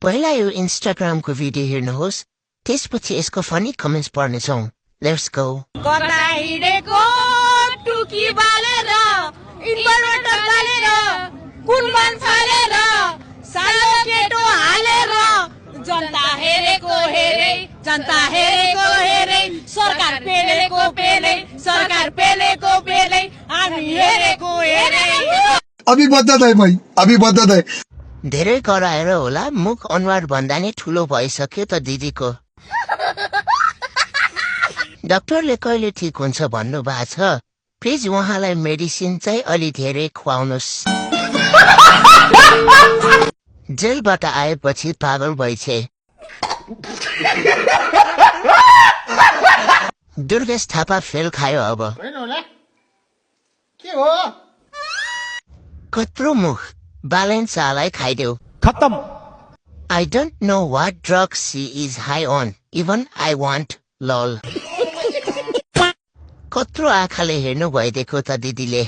पहिला यो इन्स्टाग्रामको भिडियो हेर्नुहोस् त्यसपछि यसको फनी कमेन्ट्स पढ्नेछौँ लेट्स गो कता हिडेको तुकी balera inverter balera kulman phalera सालो केटो हालेर जनता हेरेको हेरे सरकार पेलेको पेले हामी हेरेको हेरे अभी बद्दत है धेरै कराएर होला मुख अनुहार भन्दा नै ठुलो भइसक्यो त दिदीको डाक्टरले कहिले ठिक हुन्छ भन्नु भएको छ प्लिज उहाँलाई मेडिसिन चाहिँ अलि धेरै खुवाउनुस् जेलबाट आएपछि पागल भइछे दुर्गेश थापा फेल खायो अब के हो कत्रो मुख बालेन्सालाई खाइदेऊ खत्म I don't know what drugs she is high on. Even I want lol. कत्रो आँखाले हेर्नु भइदिएको त दिदीले